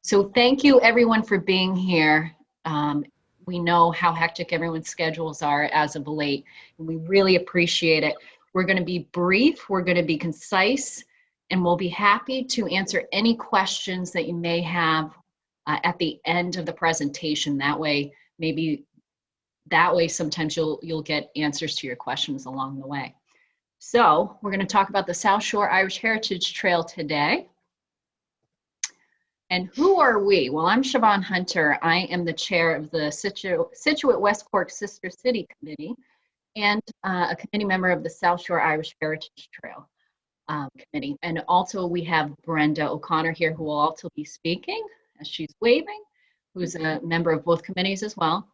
So thank you everyone for being here. We know how hectic everyone's schedules are as of late, and we really appreciate it. We're going to be brief, we're going to be concise, and we'll be happy to answer any questions that you may have at the end of the presentation. That way, sometimes you'll get answers to your questions along the way. So we're going to talk about the South Shore Irish Heritage Trail today. And who are we? Well, I'm Siobhan Hunter. I am the chair of the Scituate West Cork Sister City Committee and a committee member of the South Shore Irish Heritage Trail Committee. And also we have Brenda O'Connor here, who will also be speaking as she's waving, who's a member of both committees as well.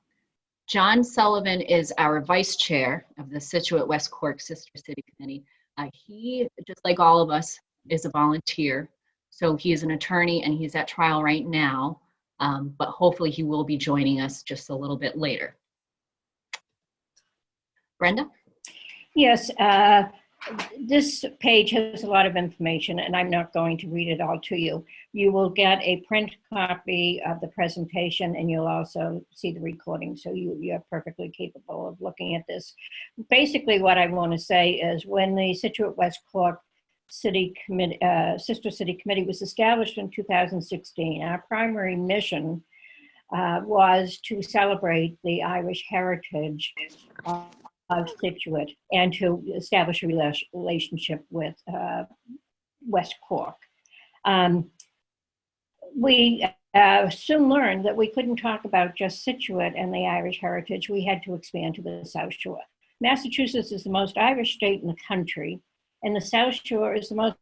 John Sullivan is our vice chair of the Scituate West Cork Sister City Committee. He, just like all of us, is a volunteer. So he is an attorney and he's at trial right now, but hopefully he will be joining us just a little bit later. Brenda? Yes, this page has a lot of information and I'm not going to read it all to you. You will get a print copy of the presentation and you'll also see the recording, so you're perfectly capable of looking at this. Basically what I want to say is when the Scituate West Cork City Committee, Sister City Committee was established in 2016, our primary mission was to celebrate the Irish heritage of Scituate and to establish a relationship with West Cork. We soon learned that we couldn't talk about just Scituate and the Irish heritage. We had to expand to the South Shore. Massachusetts is the most Irish state in the country, and the South Shore is the most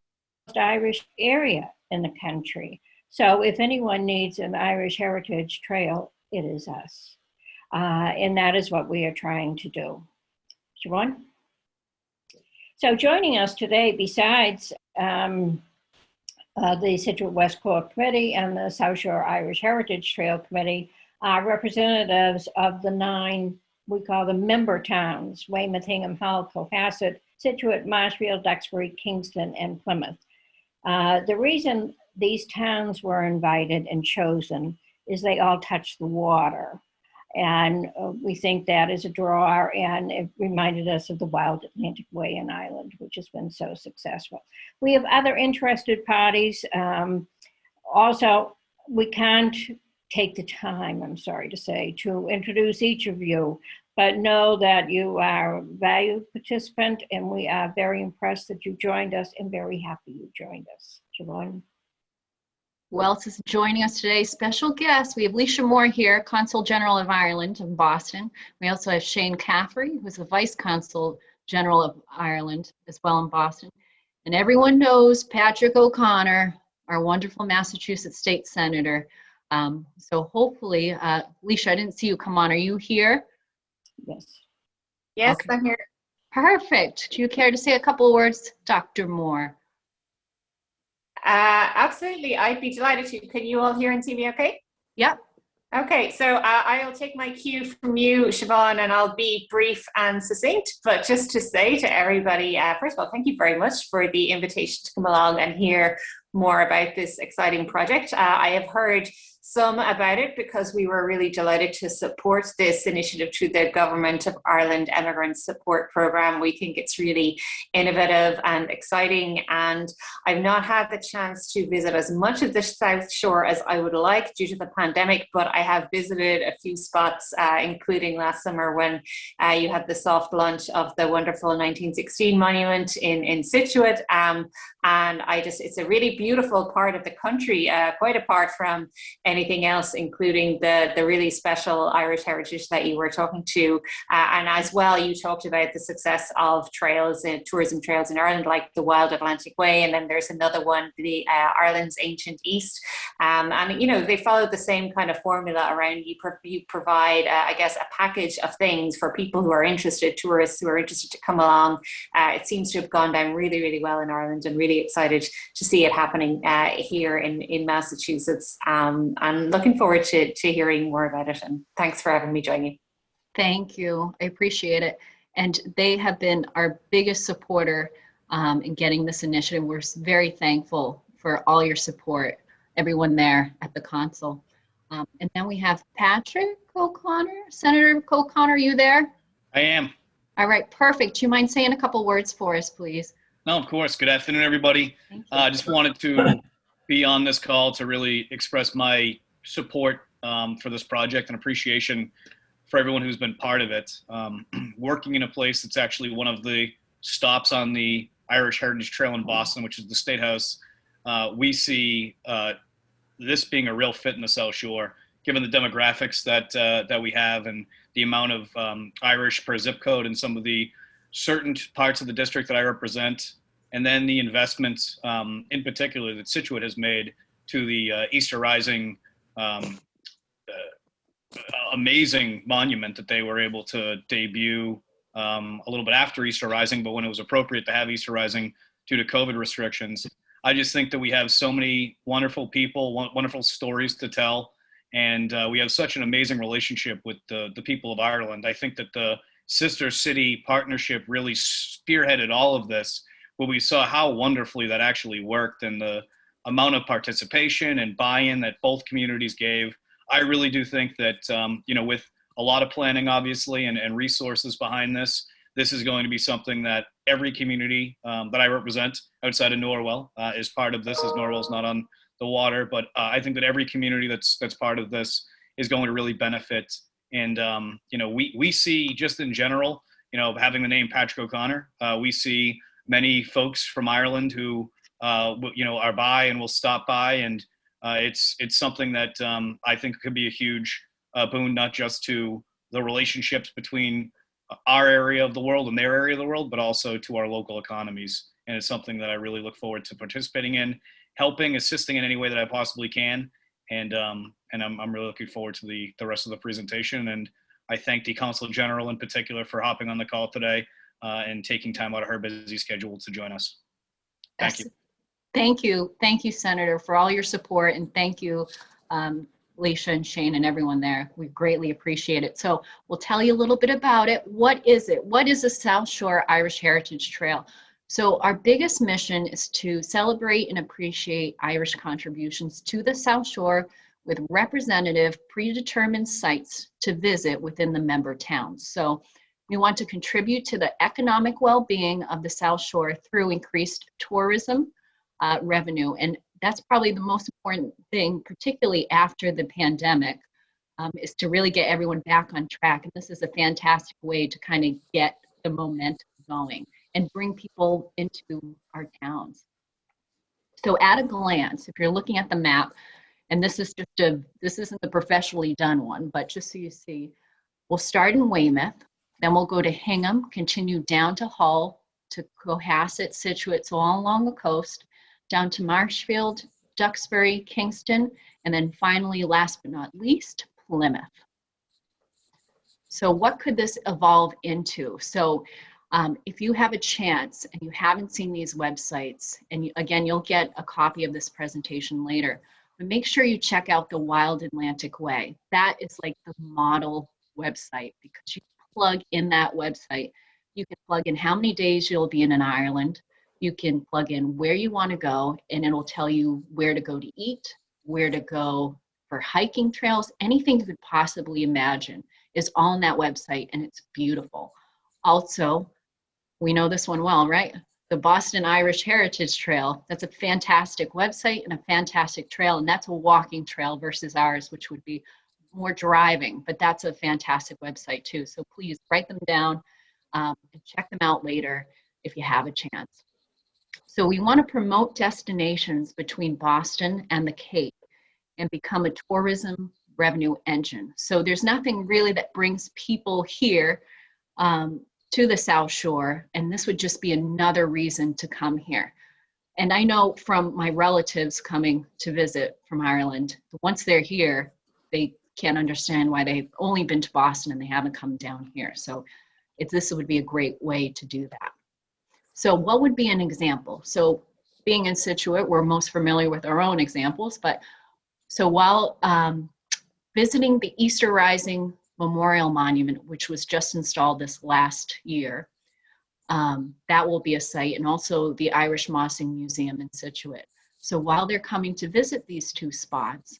Irish area in the country. So if anyone needs an Irish heritage trail, it is us. And that is what we are trying to do. Siobhan? So joining us today, besides the Scituate West Cork Committee and the South Shore Irish Heritage Trail Committee, are representatives of the 9, we call them member towns: Weymouth, Hingham, Hull, Cohasset, Scituate, Marshfield, Duxbury, Kingston, and Plymouth. The reason these towns were invited and chosen is they all touch the water. And we think that is a draw, and it reminded us of the Wild Atlantic Way in Ireland, which has been so successful. We have other interested parties. Also, we can't take the time, I'm sorry to say, to introduce each of you, but know that you are a valued participant, and we are very impressed that you joined us and very happy you joined us. Siobhan? Who else is joining us today? Special guest. We have Leisha Moore here, Consul General of Ireland in Boston. We also have Shane Caffrey, who's the Vice Consul General of Ireland as well in Boston. And everyone knows Patrick O'Connor, our wonderful Massachusetts State Senator. So hopefully, Leisha, I didn't see you come on. Are you here? Yes. Yes, okay. I'm here. Perfect. Do you care to say a couple of words, Dr. Moore? Absolutely, I'd be delighted to. Can you all hear and see me okay? Yep. Okay, so I'll take my cue from you, Siobhan, and I'll be brief and succinct, but just to say to everybody, first of all, thank you very much for the invitation to come along and hear more about this exciting project. I have heard some about it because we were really delighted to support this initiative through the Government of Ireland Immigrant Support Programme. We think it's really innovative and exciting, and I've not had the chance to visit as much of the South Shore as I would like due to the pandemic, but I have visited a few spots, including last summer when you had the soft launch of the wonderful 1916 monument in Scituate, and it's a really beautiful part of the country, quite apart from anything else, including the really special Irish heritage that you were talking to. And as well, you talked about the success of trails and tourism trails in Ireland, like the Wild Atlantic Way. And then there's another one, the Ireland's Ancient East. And, you know, they follow the same kind of formula around you provide, I guess, a package of things for people who are interested, tourists who are interested to come along. It seems to have gone down really, really well in Ireland, and really excited to see it happening here in Massachusetts. I'm looking forward to hearing more about it, and thanks for having me join you. Thank you. I appreciate it. And they have been our biggest supporter in getting this initiative. We're very thankful for all your support everyone there at the console. And then we have Patrick O'Connor. Senator O'Connor, are you there? I am. All right, perfect. Do you mind saying a couple words for us, please? No, of course. Good afternoon, everybody. I just wanted to be on this call to really express my support for this project and appreciation for everyone who's been part of it. Working in a place that's actually one of the stops on the Irish Heritage Trail in Boston, which is the State House, we see this being a real fit in the South Shore, given the demographics that we have and the amount of Irish per zip code in some of the certain parts of the district that I represent, and then the investments in particular that Scituate has made to the Easter Rising amazing monument that they were able to debut a little bit after Easter Rising, but when it was appropriate to have Easter Rising due to COVID restrictions. I just think that we have so many wonderful people, wonderful stories to tell, and we have such an amazing relationship with the people of Ireland. I think that the Sister City partnership really spearheaded all of this, where we saw how wonderfully that actually worked and the amount of participation and buy-in that both communities gave. I really do think that, with a lot of planning, obviously, and resources behind this, this is going to be something that every community that I represent outside of Norwell is part of this, as Norwell's not on the water. But I think that every community that's part of this is going to really benefit. And, we see just in general, having the name Patrick O'Connor, we see many folks from Ireland who, are by and will stop by. And it's something that I think could be a huge boon, not just to the relationships between our area of the world and their area of the world, but also to our local economies. And it's something that I really look forward to participating in, helping, assisting in any way that I possibly can. And I'm really looking forward to the rest of the presentation. And I thank the Consul General in particular for hopping on the call today and taking time out of her busy schedule to join us. Thank you. Thank you. Thank you, Senator, for all your support. And thank you, Leisha and Shane and everyone there. We greatly appreciate it. So we'll tell you a little bit about it. What is it? What is the South Shore Irish Heritage Trail? So our biggest mission is to celebrate and appreciate Irish contributions to the South Shore with representative predetermined sites to visit within the member towns. So we want to contribute to the economic well-being of the South Shore through increased tourism revenue. And that's probably the most important thing, particularly after the pandemic, is to really get everyone back on track. And this is a fantastic way to kind of get the momentum going and bring people into our towns. So at a glance, if you're looking at the map, and this isn't the professionally done one, but just so you see, we'll start in Weymouth, then we'll go to Hingham, continue down to Hull, to Cohasset, Scituate, so all along the coast, down to Marshfield, Duxbury, Kingston, and then finally, last but not least, Plymouth. So what could this evolve into? So if you have a chance and you haven't seen these websites, and again, you'll get a copy of this presentation later, but make sure you check out the Wild Atlantic Way. That is like the model website, because you plug in that website, you can plug in how many days you'll be in Ireland, you can plug in where you want to go, and it'll tell you where to go to eat, where to go for hiking trails, anything you could possibly imagine is all on that website, and it's beautiful. Also, we know this one well, right? The Boston Irish Heritage Trail. That's a fantastic website and a fantastic trail, and that's a walking trail versus ours, which would be more driving, but that's a fantastic website too. So please write them down and check them out later if you have a chance. So we want to promote destinations between Boston and the Cape and become a tourism revenue engine. So there's nothing really that brings people here to the South Shore, and this would just be another reason to come here. And I know from my relatives coming to visit from Ireland, once they're here, they can't understand why they've only been to Boston and they haven't come down here. So this would be a great way to do that. So what would be an example? So being in Scituate, we're most familiar with our own examples, but so while visiting the Easter Rising Memorial Monument, which was just installed this last year, that will be a site, and also the Irish Mossing Museum in Scituate. So while they're coming to visit these two spots,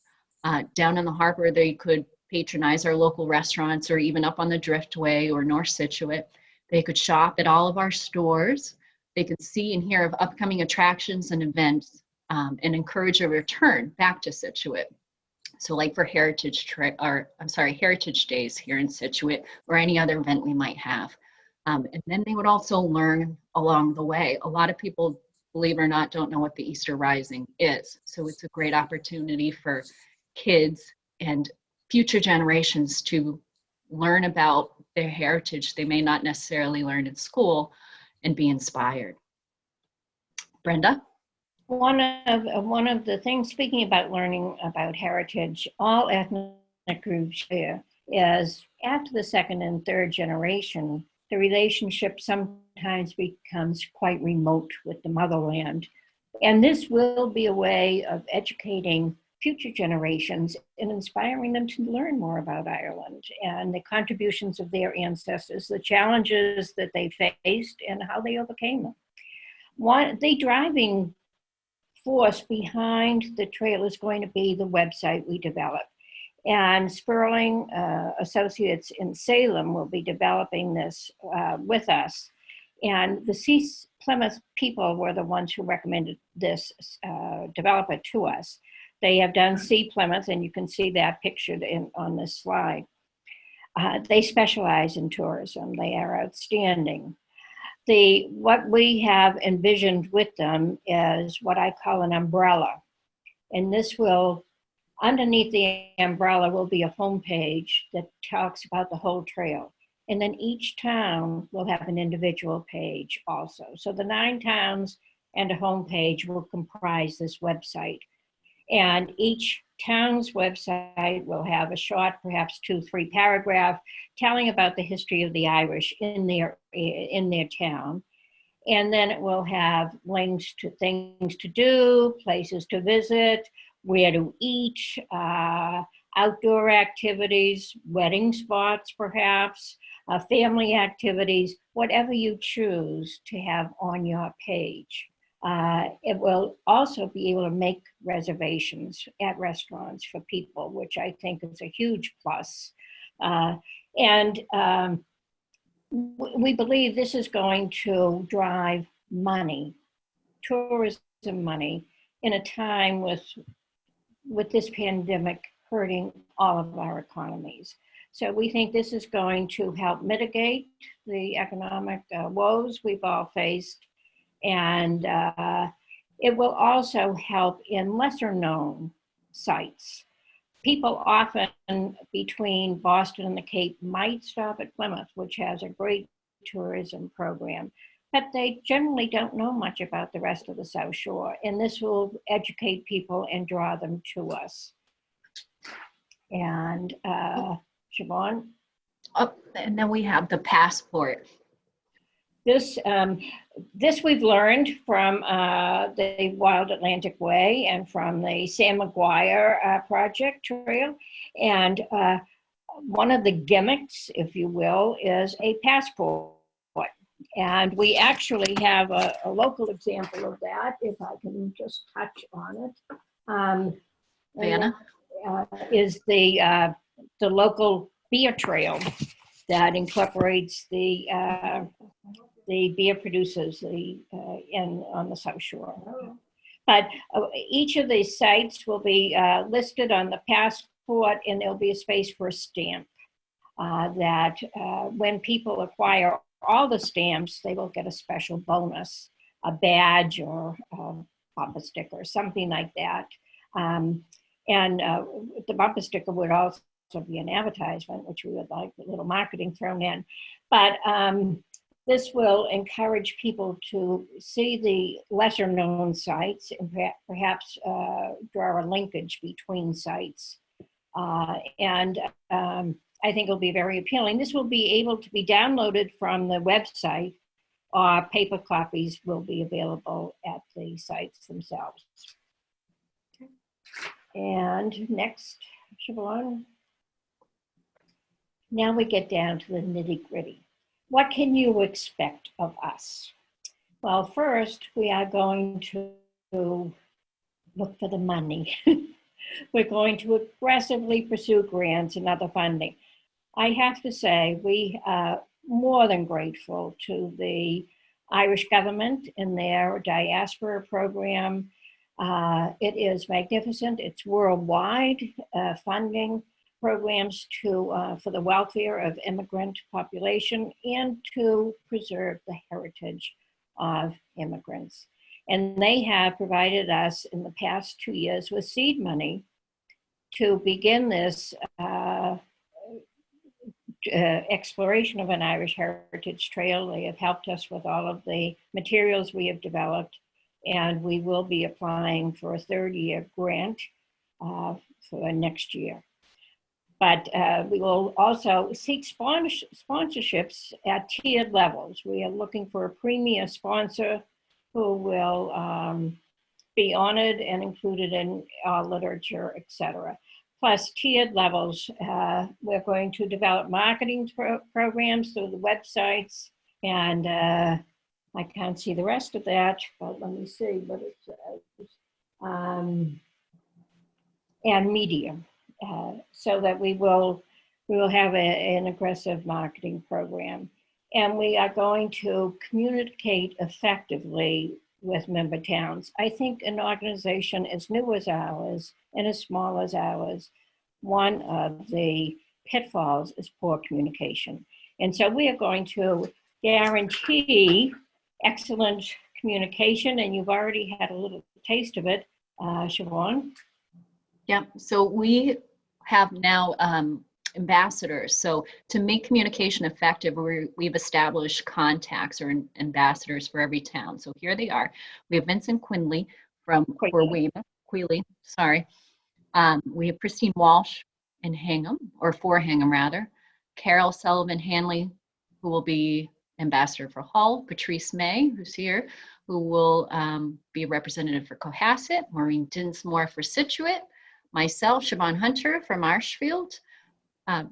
down in the harbor, they could patronize our local restaurants or even up on the Driftway or North Scituate. They could shop at all of our stores. They could see and hear of upcoming attractions and events and encourage a return back to Scituate. So like for Heritage Days here in Scituate or any other event we might have. And then they would also learn along the way. A lot of people, believe it or not, don't know what the Easter Rising is. So it's a great opportunity for kids and future generations to learn about their heritage they may not necessarily learn in school and be inspired. Brenda? One of the things, speaking about learning about heritage, all ethnic groups share is after the second and third generation, the relationship sometimes becomes quite remote with the motherland. And this will be a way of educating future generations and inspiring them to learn more about Ireland and the contributions of their ancestors, the challenges that they faced and how they overcame them. The driving force behind the trail is going to be the website we develop. And Sperling Associates in Salem will be developing this with us. And the Sea Plymouth people were the ones who recommended this developer to us. They have done Sea Plymouth, and you can see that pictured on this slide. They specialize in tourism. They are outstanding. What we have envisioned with them is what I call an umbrella. And this will, underneath the umbrella will be a homepage that talks about the whole trail. And then each town will have an individual page also. So the 9 towns and a homepage will comprise this website. And each town's website will have a short, perhaps 2-3 paragraph, telling about the history of the Irish in their town. And then it will have links to things to do, places to visit, where to eat, outdoor activities, wedding spots perhaps, family activities, whatever you choose to have on your page. It will also be able to make reservations at restaurants for people, which I think is a huge plus. We believe this is going to drive money, tourism money, in a time with this pandemic hurting all of our economies. So we think this is going to help mitigate the economic woes we've all faced. And it will also help in lesser known sites. People often between Boston and the Cape might stop at Plymouth, which has a great tourism program, but they generally don't know much about the rest of the South Shore. And this will educate people and draw them to us. And Siobhan? Oh, and then we have the passport. This we've learned from the Wild Atlantic Way and from the Sam McGuire Project Trail. And one of the gimmicks, if you will, is a passport. And we actually have a local example of that, if I can just touch on it. Vanna? Is the local beer trail that incorporates the beer producers on the South Shore. But each of these sites will be listed on the passport, and there'll be a space for a stamp that when people acquire all the stamps, they will get a special bonus, a badge or a bumper sticker, something like that. The bumper sticker would also be an advertisement, which we would like a little marketing thrown in. But this will encourage people to see the lesser known sites and perhaps draw a linkage between sites. I think it'll be very appealing. This will be able to be downloaded from the website, or paper copies will be available at the sites themselves. And next, Siobhan. Now we get down to the nitty-gritty. What can you expect of us? Well, first, we are going to look for the money. We're going to aggressively pursue grants and other funding. I have to say, we are more than grateful to the Irish government and their diaspora program. It is magnificent. It's worldwide funding programs for the welfare of immigrant population and to preserve the heritage of immigrants. And they have provided us in the past 2 years with seed money to begin this exploration of an Irish heritage trail. They have helped us with all of the materials we have developed, and we will be applying for a third-year grant for next year. But we will also seek sponsorships at tiered levels. We are looking for a premier sponsor who will be honored and included in our literature, etc. Plus tiered levels. We're going to develop marketing programs through the websites, and I can't see the rest of that, but let me see what it says. And media, so that we will have an aggressive marketing program. And we are going to communicate effectively with member towns. I think an organization as new as ours and as small as ours, one of the pitfalls is poor communication. And so we are going to guarantee excellent communication, and you've already had a little taste of it, Siobhan. Yeah, so we have now ambassadors. So to make communication effective, we've established contacts or ambassadors for every town. So here they are. We have Vincent Quinley for Weymouth, Queely, sorry. We have Christine Walsh in Hingham, or for Hingham rather. Carol Sullivan Hanley, who will be ambassador for Hull. Patrice May, who's here, who will be a representative for Cohasset. Maureen Dinsmore for Scituate. Myself, Siobhan Hunter for Marshfield.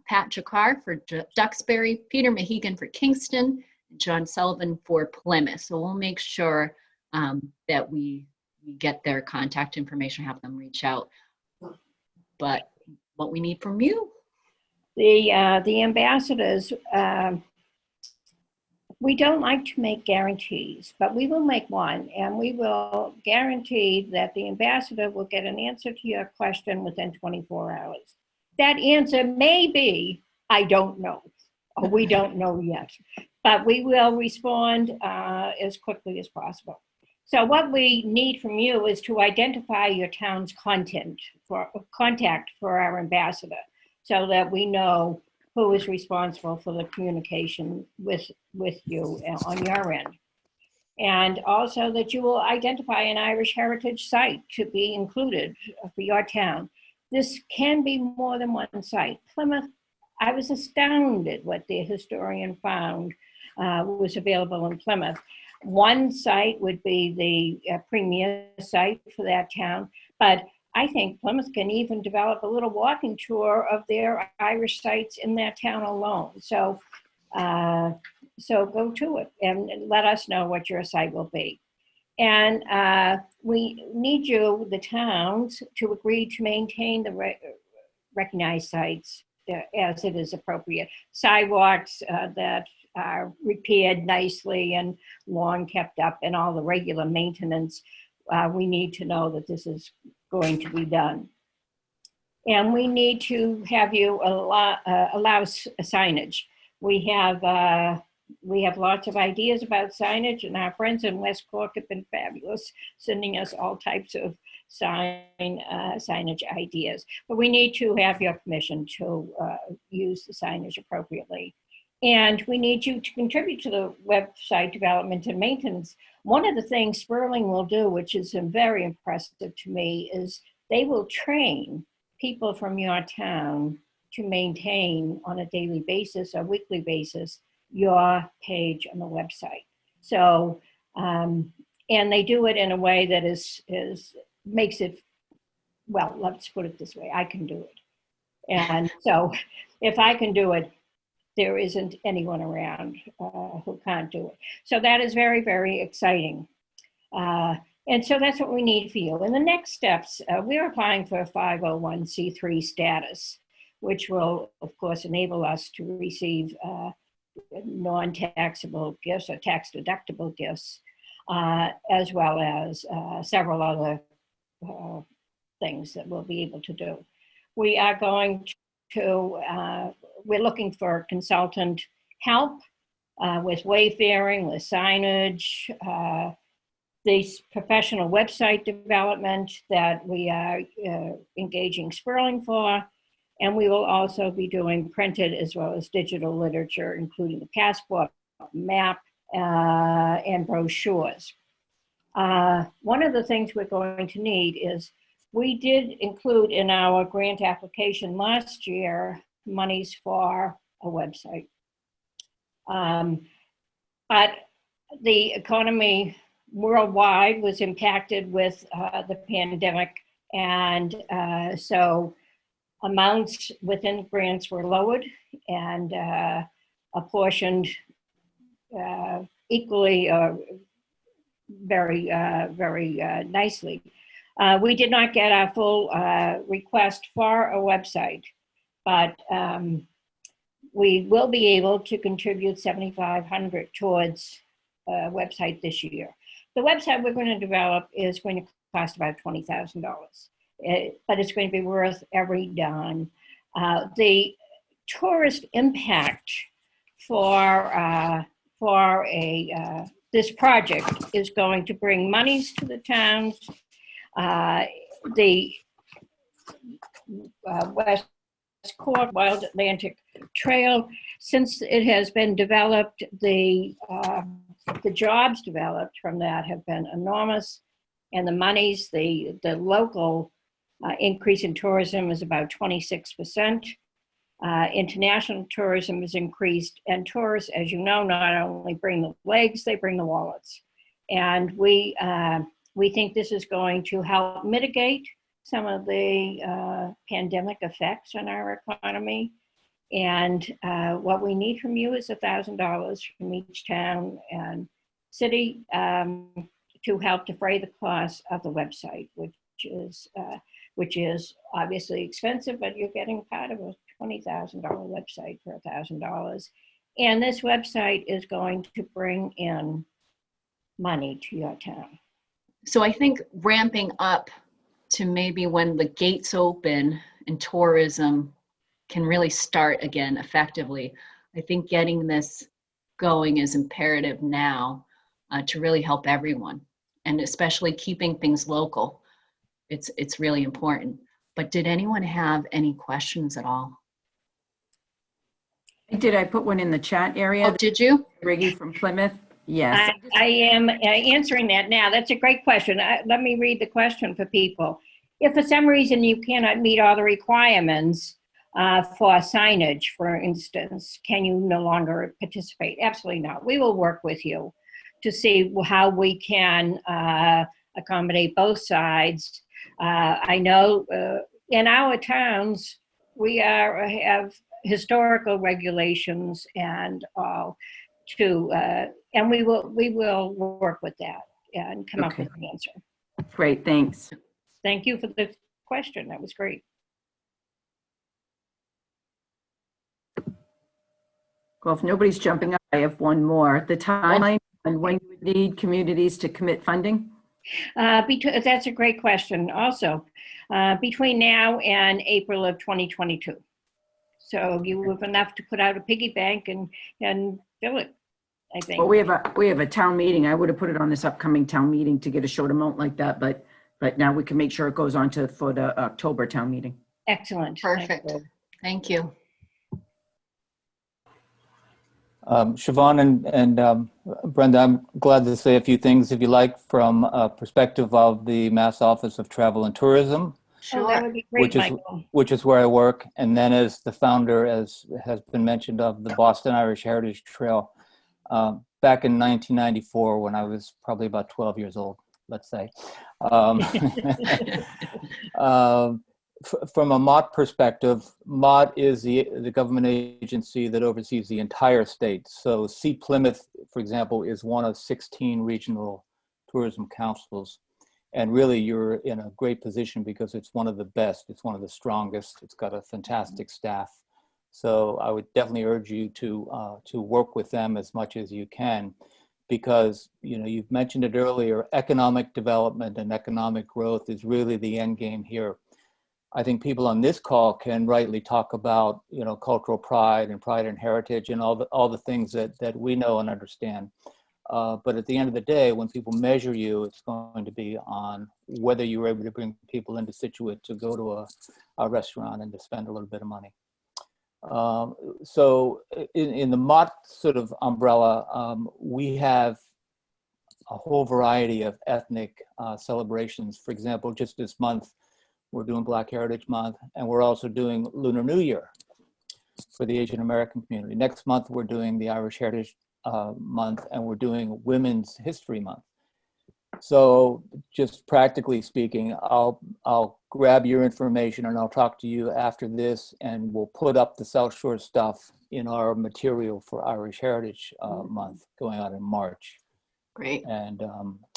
Pat Jakar for Duxbury, Peter Mahegan for Kingston, and John Sullivan for Plymouth. So we'll make sure that we get their contact information, have them reach out. But what we need from you? The ambassadors, we don't like to make guarantees, but we will make one, and we will guarantee that the ambassador will get an answer to your question within 24 hours. That answer may be, I don't know, or we don't know yet, but we will respond as quickly as possible. So what we need from you is to identify your town's contact for our ambassador, so that we know who is responsible for the communication with you on your end. And also that you will identify an Irish heritage site to be included for your town. This can be more than one site. Plymouth, I was astounded what the historian found was available in Plymouth. One site would be the premier site for that town, but I think Plymouth can even develop a little walking tour of their Irish sites in that town alone. So, so go to it and let us know what your site will be. And we need you, the towns, to agree to maintain the recognized sites as it is appropriate. Sidewalks that are repaired nicely and long kept up, and all the regular maintenance. We need to know that this is going to be done. And we need to have you allow signage. We have lots of ideas about signage, and our friends in West Cork have been fabulous, sending us all types of signage ideas. But we need to have your permission to use the signage appropriately. And we need you to contribute to the website development and maintenance. One of the things Sperling will do, which is very impressive to me, is they will train people from your town to maintain on a daily basis or weekly basis your page on the website. So, and they do it in a way that makes it, well, let's put it this way, I can do it. And so if I can do it, there isn't anyone around who can't do it. So that is very, very exciting. And so that's what we need for you. And the next steps, we're applying for a 501c3 status, which will, of course, enable us to receive non-taxable gifts or tax-deductible gifts, as well as several other things that we'll be able to do. We are going to, we're looking for consultant help with wayfaring, with signage, this professional website development that we are engaging Sperling for. And we will also be doing printed as well as digital literature, including the passport, map, and brochures. One of the things we're going to need is, we did include in our grant application last year monies for a website. But the economy worldwide was impacted with the pandemic, and so amounts within grants were lowered and apportioned equally, very nicely. We did not get our full request for a website, but we will be able to contribute $7,500 towards a website this year. The website we're going to develop is going to cost about $20,000, but it's going to be worth every dime. The tourist impact for this project is going to bring monies to the towns. The West Cork Wild Atlantic Trail, since it has been developed, the jobs developed from that have been enormous, and the monies, the local increase in tourism is about 26%. International tourism has increased, and tourists, as you know, not only bring the legs, they bring the wallets. And we think this is going to help mitigate some of the pandemic effects on our economy. And what we need from you is $1,000 from each town and city to help defray the cost of the website, which is obviously expensive, but you're getting part of a $20,000 website for $1,000. And this website is going to bring in money to your town. So I think ramping up to maybe when the gates open and tourism can really start again effectively, I think getting this going is imperative now to really help everyone, and especially keeping things local. It's really important. But did anyone have any questions at all? Did I put one in the chat area? Oh, did you? Riggy from Plymouth. Yes. I am answering that now. That's a great question. Let me read the question for people. If for some reason you cannot meet all the requirements for signage, for instance, can you no longer participate? Absolutely not. We will work with you to see how we can accommodate both sides. I know in our towns, we have historical regulations and all to, and we will work with that and come up with an answer. Great, thanks. Thank you for the question. That was great. Well, if nobody's jumping up, I have one more. The timeline and when you would need communities to commit funding? That's a great question also. Between now and April of 2022. So you have enough to put out a piggy bank and fill it, I think. Well, we have a town meeting. I would have put it on this upcoming town meeting to get a short amount like that, but now we can make sure it goes on for the October town meeting. Excellent. Perfect. Thank you. Siobhan and Brenda, I'm glad to say a few things, if you like, from a perspective of the Mass Office of Travel and Tourism. Sure. Oh, that would be great, Michael. Which is where I work, and then as the founder, as has been mentioned, of the Boston Irish Heritage Trail, back in 1994, when I was probably about 12 years old, let's say. From a MOT perspective, MOT is the government agency that oversees the entire state. So Plymouth, for example, is one of 16 regional tourism councils. And really, you're in a great position because it's one of the best. It's one of the strongest. It's got a fantastic staff. So I would definitely urge you to work with them as much as you can, because you've mentioned it earlier. Economic development and economic growth is really the end game here. I think people on this call can rightly talk about cultural pride and heritage and all the things that we know and understand. But at the end of the day, when people measure you, it's going to be on whether you were able to bring people into Scituate to go to a restaurant and to spend a little bit of money. So in the Mott sort of umbrella, we have a whole variety of ethnic celebrations. For example, just this month, we're doing Black Heritage Month, and we're also doing Lunar New Year for the Asian American community. Next month, we're doing the Irish Heritage Month, and we're doing Women's History Month. So just practically speaking, I'll grab your information and I'll talk to you after this, and we'll put up the South Shore stuff in our material for Irish Heritage Month going on in March. Great. And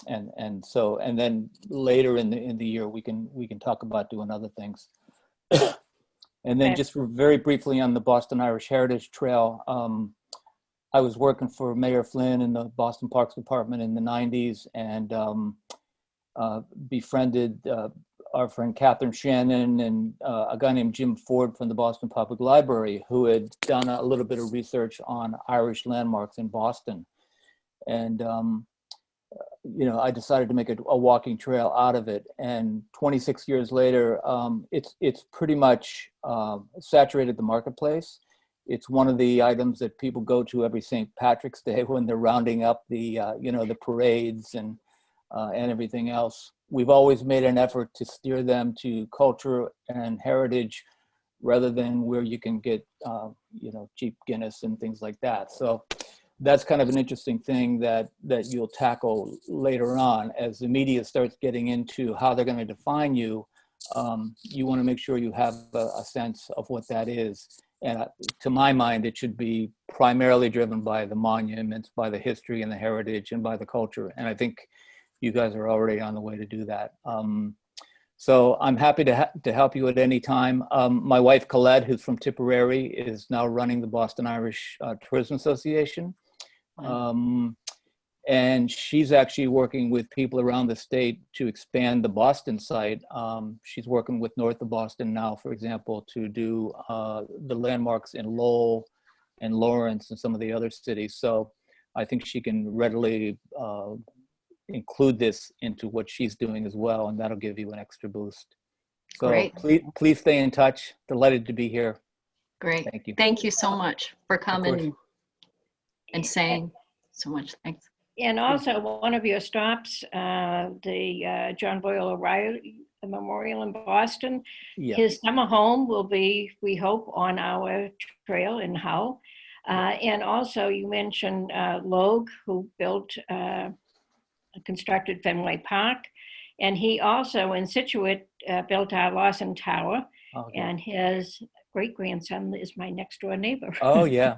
then later in the year we can talk about doing other things. And then just very briefly on the Boston Irish Heritage Trail, I was working for Mayor Flynn in the Boston Parks Department in the 90s, and befriended our friend Catherine Shannon and a guy named Jim Ford from the Boston Public Library, who had done a little bit of research on Irish landmarks in Boston. And I decided to make a walking trail out of it. And 26 years later, it's pretty much saturated the marketplace. It's one of the items that people go to every St. Patrick's Day when they're rounding up the the parades and everything else. We've always made an effort to steer them to culture and heritage rather than where you can get cheap Guinness and things like that. So that's kind of an interesting thing that you'll tackle later on as the media starts getting into how they're going to define you. You want to make sure you have a sense of what that is. And to my mind, it should be primarily driven by the monuments, by the history and the heritage, and by the culture. And I think you guys are already on the way to do that. So I'm happy to help you at any time. My wife, Colette, who's from Tipperary, is now running the Boston Irish Tourism Association. And she's actually working with people around the state to expand the Boston site. She's working with north of Boston now, for example, to do the landmarks in Lowell and Lawrence and some of the other cities. So I think she can readily include this into what she's doing as well, and that'll give you an extra boost. So Great. Please stay in touch. Delighted to be here. Great. Thank you. Thank you so much for coming and saying so much. Thanks. And also, one of your stops, the John Boyle O'Reilly Memorial in Boston, Yeah. his summer home will be, we hope, on our trail in Hull. And also, you mentioned Logue, who constructed Fenway Park. And he also, in Scituate, built our Lawson Tower. Okay. And his great-grandson is my next-door neighbor. Oh, yeah.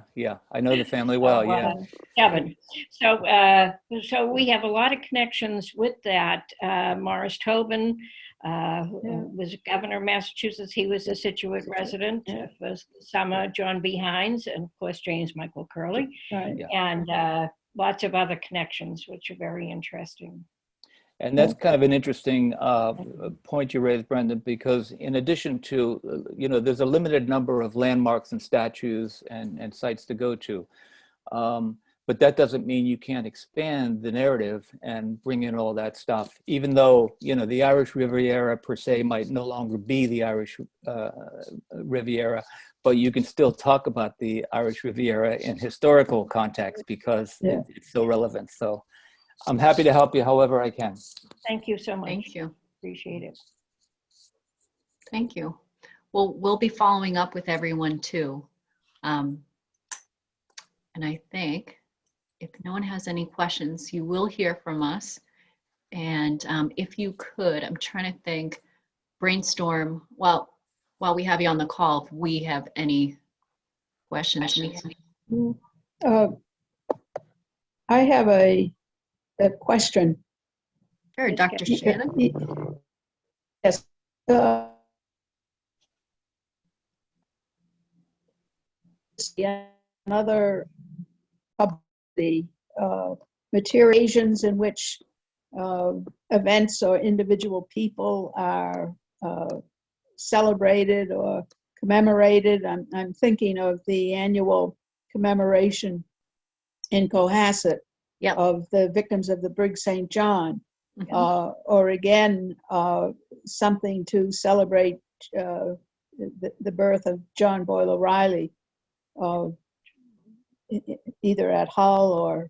I know the family well, yeah. Kevin. So we have a lot of connections with that. Morris Tobin, who was governor of Massachusetts. He was a Scituate resident for the summer. John B. Hines, and of course James Michael Curley, and lots of other connections, which are very interesting. And that's kind of an interesting point you raised, Brendan, because in addition to, there's a limited number of landmarks and statues and sites to go to. But that doesn't mean you can't expand the narrative and bring in all that stuff, even though, the Irish Riviera per se might no longer be the Irish Riviera, but you can still talk about the Irish Riviera in historical context because it's so relevant. So I'm happy to help you however I can. Thank you so much. Thank you. Appreciate it. Thank you. Well, we'll be following up with everyone too. And I think if no one has any questions, you will hear from us. And if you could, I'm trying to think, brainstorm, well, while we have you on the call, if we have any questions. I have a question. Sure, Yes, Dr. Kathy. Shannon? Yes. Another of the materials in which events or individual people are celebrated or commemorated. I'm thinking of the annual commemoration in Cohasset Yep. of the victims of the Brig St. John, Mhm. or again, something to celebrate the birth of John Boyle O'Reilly, either at Hull or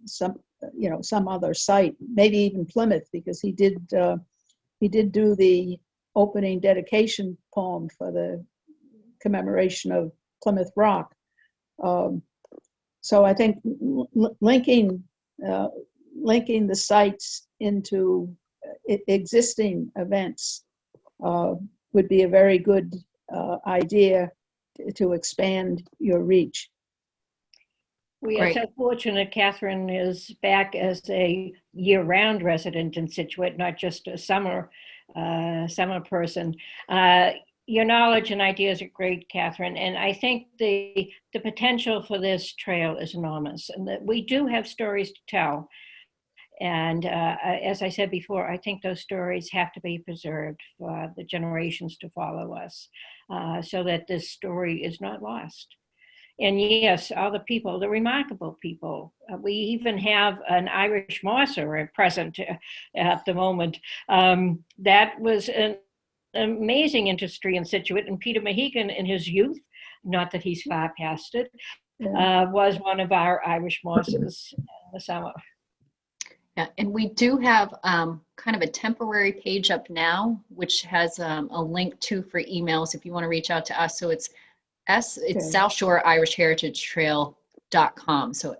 some other site, maybe even Plymouth, because he did do the opening dedication poem for the commemoration of Plymouth Rock. So I think linking the sites into existing events would be a very good idea to expand your reach. We are Great. so fortunate Catherine is back as a year-round resident in Scituate, not just a summer person. Your knowledge and ideas are great, Catherine, and I think the potential for this trail is enormous, and that we do have stories to tell. And as I said before, I think those stories have to be preserved for the generations to follow us, so that this story is not lost. And yes, all the people, the remarkable people. We even have an Irish Mosser present at the moment. That was an amazing industry in Scituate, and Peter Mahegan in his youth, not that he's far past it, was one of our Irish Mossers in the summer. Yeah, and we do have kind of a temporary page up now, which has a link to for emails if you want to reach out to us. So it's South Shore Irish Heritage Trail.com. So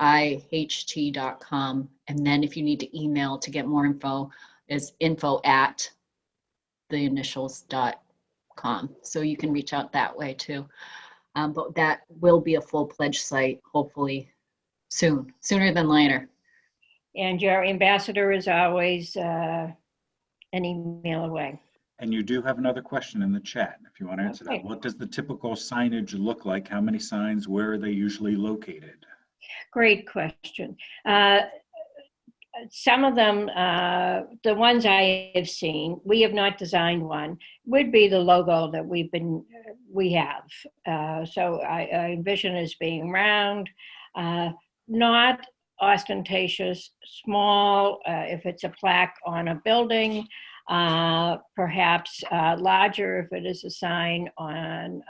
SSIHT.com. And then if you need to email to get more info, is info@theinitials.com. So you can reach out that way too. But that will be a full pledge site, hopefully sooner than later. And your ambassador is always an email away. And you do have another question in the chat, if you want to answer that. What does the typical signage look like? How many signs? Where are they usually located? Great question. Some of them, the ones I have seen, we have not designed one, would be the logo that we have. So I envision as being round, not ostentatious, small, if it's a plaque on a building, perhaps larger if it is a sign on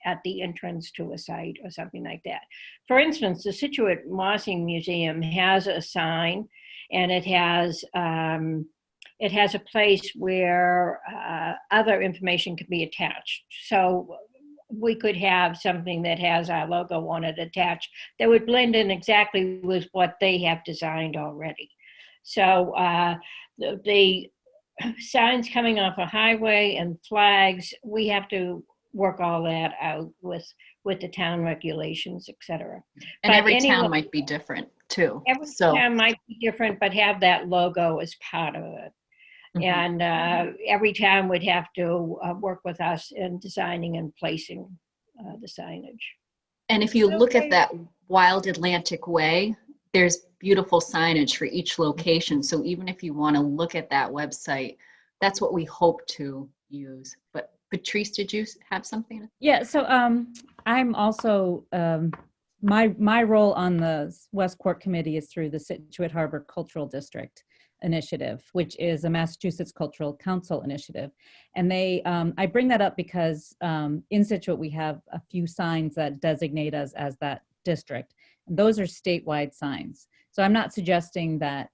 at the entrance to a site or something like that. For instance, the Scituate Mossing Museum has a sign, and it has a place where other information can be attached. So we could have something that has our logo on it attached that would blend in exactly with what they have designed already. So the signs coming off a highway and flags, we have to work all that out with the town regulations, et cetera. And every town might be different too. Every town might be different, but have that logo as part of it. Mm-hmm. And every town would have to work with us in designing and placing the signage. And if you look at that Wild Atlantic Way, there's beautiful signage for each location. So even if you want to look at that website, that's what we hope to use. But Patrice, did you have something? Yeah, so I'm also, my role on the West Cork Committee is through the Scituate Harbor Cultural District Initiative, which is a Massachusetts Cultural Council initiative. And I bring that up because in Scituate, we have a few signs that designate us as that district. And those are statewide signs. So I'm not suggesting that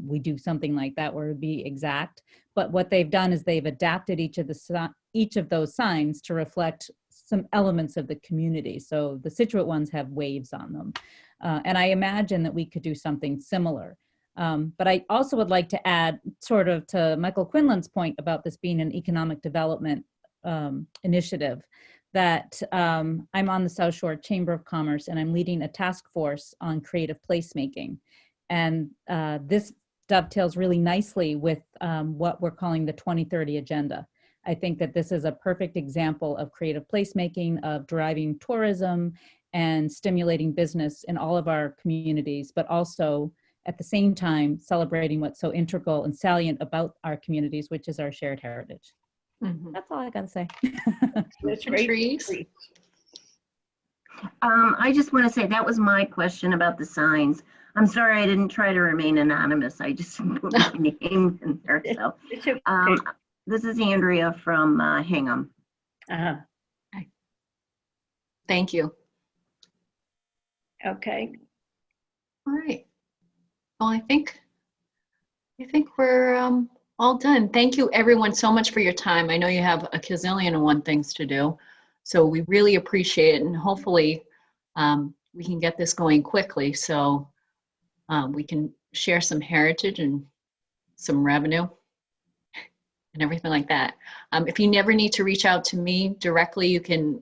we do something like that where it would be exact, but what they've done is they've adapted each of those signs to reflect some elements of the community. So the Scituate ones have waves on them. And I imagine that we could do something similar. But I also would like to add sort of to Michael Quinlan's point about this being an economic development initiative, that I'm on the South Shore Chamber of Commerce and I'm leading a task force on creative placemaking. And this dovetails really nicely with what we're calling the 2030 agenda. I think that this is a perfect example of creative placemaking, of driving tourism and stimulating business in all of our communities, but also at the same time celebrating what's so integral and salient about our communities, which is our shared heritage. Mhm. That's all I gotta say. That's great. Patrice? I just want to say that was my question about the signs. I'm sorry I didn't try to remain anonymous. I just put my name in there. So It's okay. this is Andrea from Hingham. Uh-huh. Thank you. Okay. All right. Well, I think we're all done. Thank you everyone so much for your time. I know you have a gazillion and one things to do, so we really appreciate it, and hopefully we can get this going quickly so we can share some heritage and some revenue and everything like that. If you never need to reach out to me directly, you can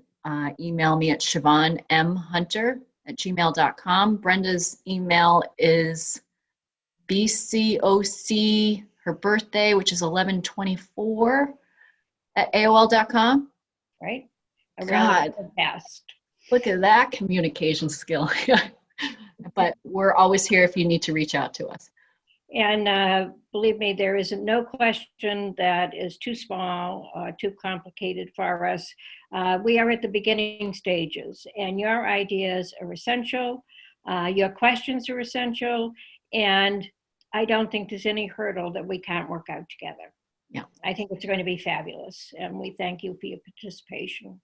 email me at SiobhanMHunter@gmail.com. Brenda's email is BCOC, her birthday, which is 11/24 @AOL.com. Right. God. Past. Look at that communication skill. But we're always here if you need to reach out to us. And believe me, there is no question that is too small or too complicated for us. We are at the beginning stages, and your ideas are essential. Your questions are essential, and I don't think there's any hurdle that we can't work out together. Yeah. I think it's going to be fabulous, and we thank you for your participation.